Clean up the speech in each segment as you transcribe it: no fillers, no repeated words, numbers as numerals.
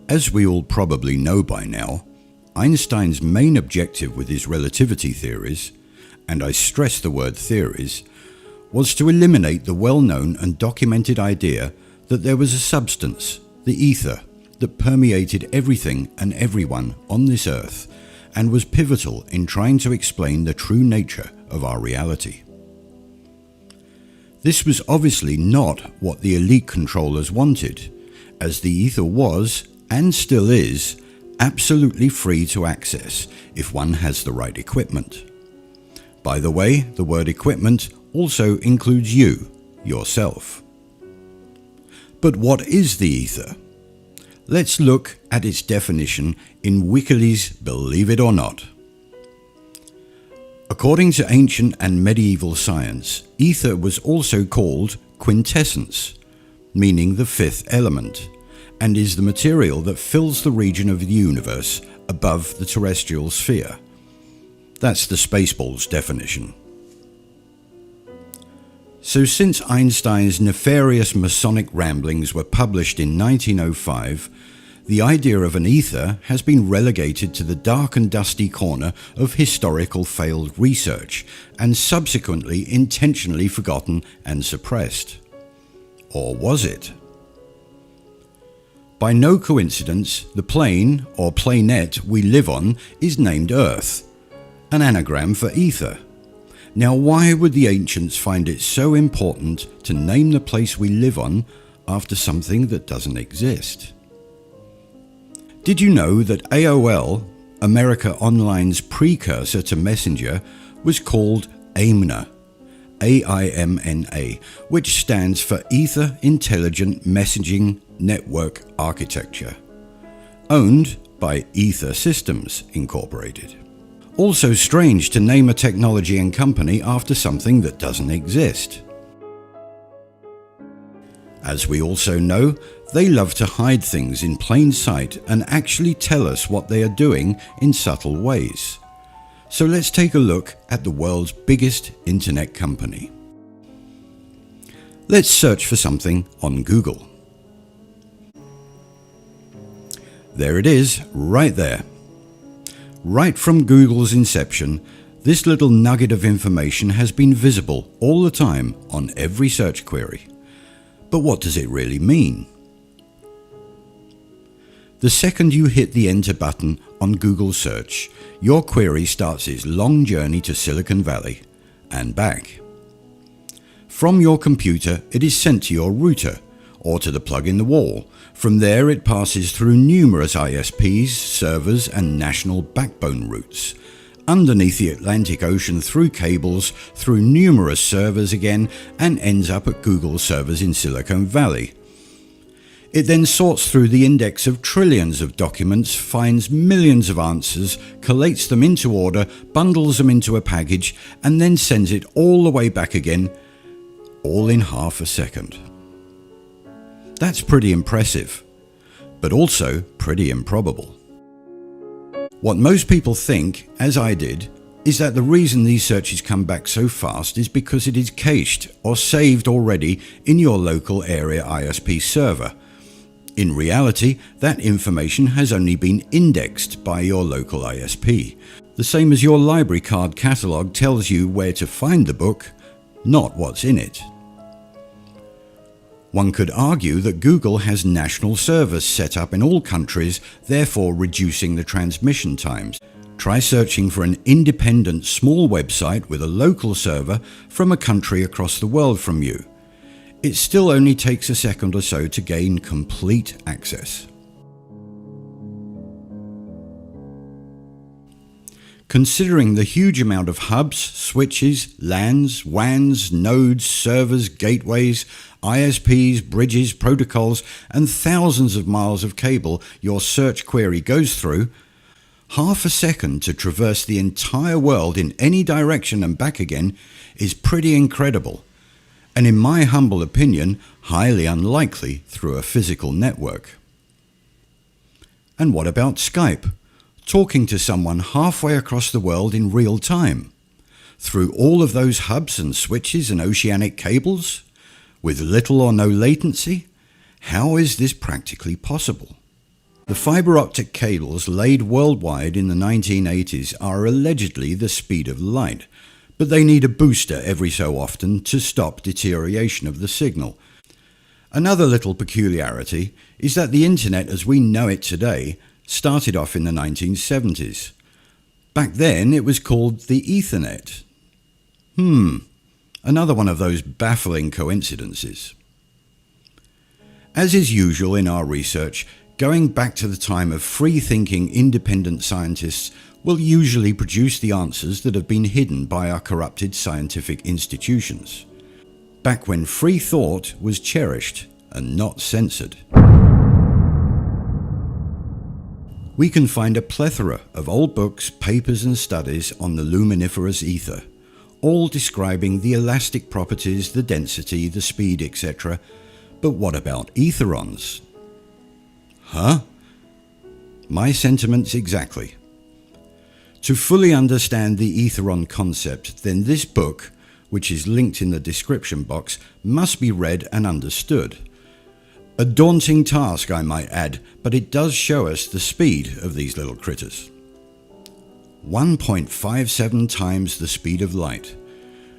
As we all probably know by now, Einstein's main objective with his relativity theories, and I stress the word theories, was to eliminate the well-known and documented idea that there was a substance, the ether, that permeated everything and everyone on this earth and was pivotal in trying to explain the true nature of our reality. This was obviously not what the elite controllers wanted, as the ether was, and still is, absolutely free to access if one has the right equipment. By the way, the word equipment also includes you, yourself. But what is the ether? Let's look at its definition in Wikileaks' Believe It or Not. According to ancient and medieval science, ether was also called quintessence, meaning the fifth element, and is the material that fills the region of the universe above the terrestrial sphere. That's the Spaceballs definition. So since Einstein's nefarious Masonic ramblings were published in 1905, the idea of an ether has been relegated to the dark and dusty corner of historical failed research and subsequently intentionally forgotten and suppressed. Or was it? By no coincidence, the plane or planet we live on is named Earth, an anagram for ether. Now, why would the ancients find it so important to name the place we live on after something that doesn't exist? Did you know that AOL, America Online's precursor to Messenger, was called AIMNA, AIMNA, which stands for Ether Intelligent Messaging Network Architecture, owned by Ether Systems Incorporated. Also strange to name a technology and company after something that doesn't exist. As we also know, they love to hide things in plain sight and actually tell us what they are doing in subtle ways. So let's take a look at the world's biggest internet company. Let's search for something on Google. There it is, right there. Right from Google's inception, this little nugget of information has been visible all the time on every search query. But what does it really mean? The second you hit the enter button on Google search, your query starts its long journey to Silicon Valley and back. From your computer, it is sent to your router or to the plug in the wall. From there, it passes through numerous ISPs, servers, and national backbone routes, underneath the Atlantic Ocean through cables, through numerous servers again, and ends up at Google servers in Silicon Valley. It then sorts through the index of trillions of documents, finds millions of answers, collates them into order, bundles them into a package, and then sends it all the way back again, all in half a second. That's pretty impressive, but also pretty improbable. What most people think, as I did, is that the reason these searches come back so fast is because it is cached or saved already in your local area ISP server. In reality, that information has only been indexed by your local ISP, the same as your library card catalogue tells you where to find the book, not what's in it. One could argue that Google has national servers set up in all countries, therefore reducing the transmission times. Try searching for an independent small website with a local server from a country across the world from you. It still only takes a second or so to gain complete access. Considering the huge amount of hubs, switches, LANs, WANs, nodes, servers, gateways, ISPs, bridges, protocols, and thousands of miles of cable your search query goes through, half a second to traverse the entire world in any direction and back again is pretty incredible, and in my humble opinion, highly unlikely through a physical network. And what about Skype? Talking to someone halfway across the world in real time, through all of those hubs and switches and oceanic cables, with little or no latency? How is this practically possible? The fibre optic cables laid worldwide in the 1980s are allegedly the speed of light, but they need a booster every so often to stop deterioration of the signal. Another little peculiarity is that the internet as we know it today started off in the 1970s. Back then it was called the Ethernet. Another one of those baffling coincidences. As is usual in our research, going back to the time of free-thinking independent scientists will usually produce the answers that have been hidden by our corrupted scientific institutions. Back when free thought was cherished and not censored. We can find a plethora of old books, papers and studies on the luminiferous ether, all describing the elastic properties, the density, the speed, etc. But what about etherons? Huh? My sentiments exactly. To fully understand the Etheron concept, then this book, which is linked in the description box, must be read and understood. A daunting task, I might add, but it does show us the speed of these little critters. 1.57 times the speed of light,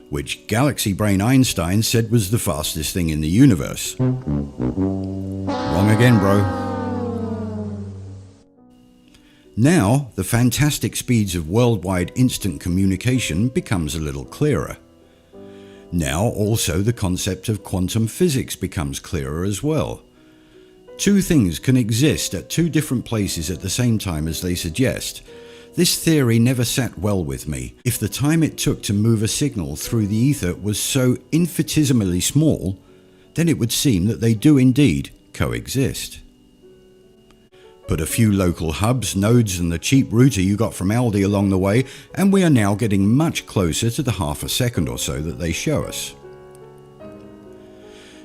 which galaxy brain Einstein said was the fastest thing in the universe. Wrong again, bro. Now, the fantastic speeds of worldwide instant communication becomes a little clearer. Now also the concept of quantum physics becomes clearer as well. Two things can exist at two different places at the same time as they suggest. This theory never sat well with me. If the time it took to move a signal through the ether was so infinitesimally small, then it would seem that they do indeed coexist. Put a few local hubs, nodes and the cheap router you got from Aldi along the way, and we are now getting much closer to the half a second or so that they show us.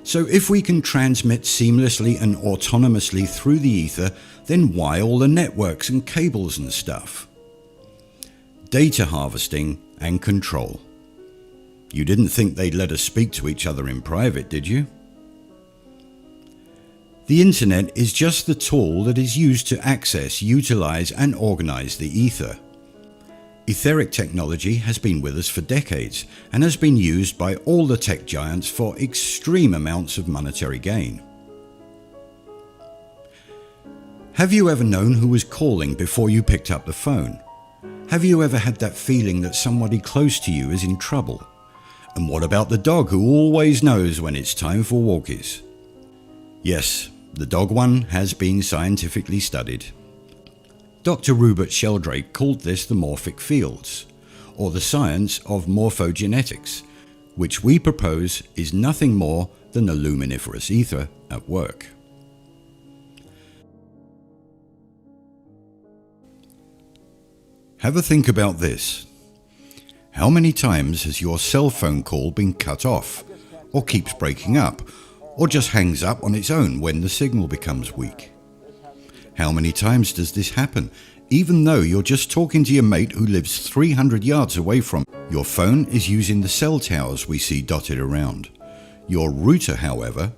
So if we can transmit seamlessly and autonomously through the ether, then why all the networks and cables and stuff? Data harvesting and control. You didn't think they'd let us speak to each other in private, did you? The internet is just the tool that is used to access, utilize and organize the ether. Etheric technology has been with us for decades and has been used by all the tech giants for extreme amounts of monetary gain. Have you ever known who was calling before you picked up the phone? Have you ever had that feeling that somebody close to you is in trouble? And what about the dog who always knows when it's time for walkies? Yes, the dog one has been scientifically studied. Dr. Rupert Sheldrake called this the morphic fields, or the science of morphogenetics, which we propose is nothing more than the luminiferous ether at work. Have a think about this. How many times has your cell phone call been cut off, or keeps breaking up, or just hangs up on its own when the signal becomes weak? How many times does this happen, even though you're just talking to your mate who lives 300 yards away from you? Your phone is using the cell towers we see dotted around. Your router, however,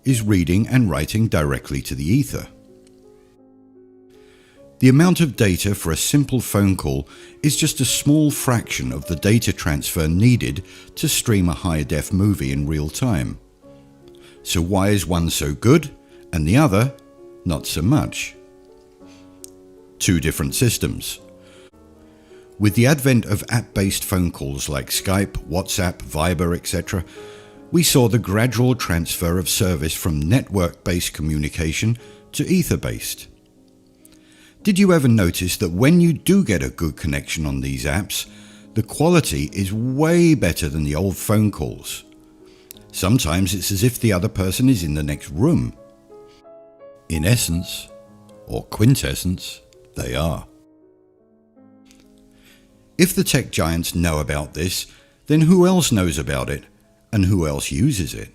is reading and writing directly to the ether. The amount of data for a simple phone call is just a small fraction of the data transfer needed to stream a high-def movie in real time. So why is one so good and the other not so much? Two different systems. With the advent of app-based phone calls like Skype, WhatsApp, Viber, etc., we saw the gradual transfer of service from network-based communication to ether-based. Did you ever notice that when you do get a good connection on these apps, the quality is way better than the old phone calls? Sometimes it's as if the other person is in the next room. In essence, or quintessence, they are. If the tech giants know about this, then who else knows about it, and who else uses it?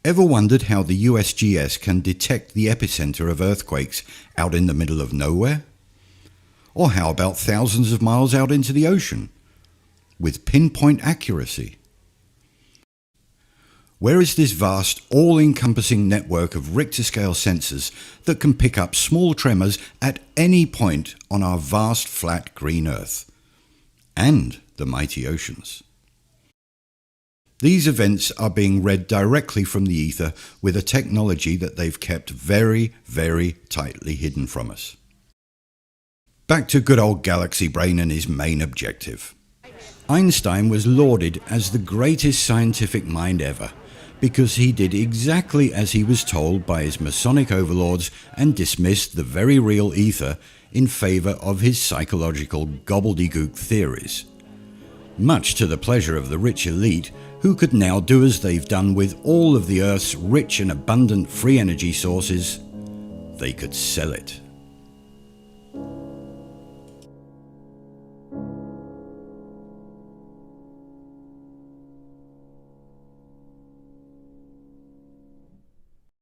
Ever wondered how the USGS can detect the epicenter of earthquakes out in the middle of nowhere? Or how about thousands of miles out into the ocean, with pinpoint accuracy? Where is this vast, all-encompassing network of Richter-scale sensors that can pick up small tremors at any point on our vast, flat green Earth? And the mighty oceans. These events are being read directly from the ether with a technology that they've kept very, very tightly hidden from us. Back to good old Galaxy Brain and his main objective. Einstein was lauded as the greatest scientific mind ever because he did exactly as he was told by his Masonic overlords and dismissed the very real ether in favour of his psychological gobbledygook theories. Much to the pleasure of the rich elite, who could now do as they've done with all of the Earth's rich and abundant free energy sources, they could sell it.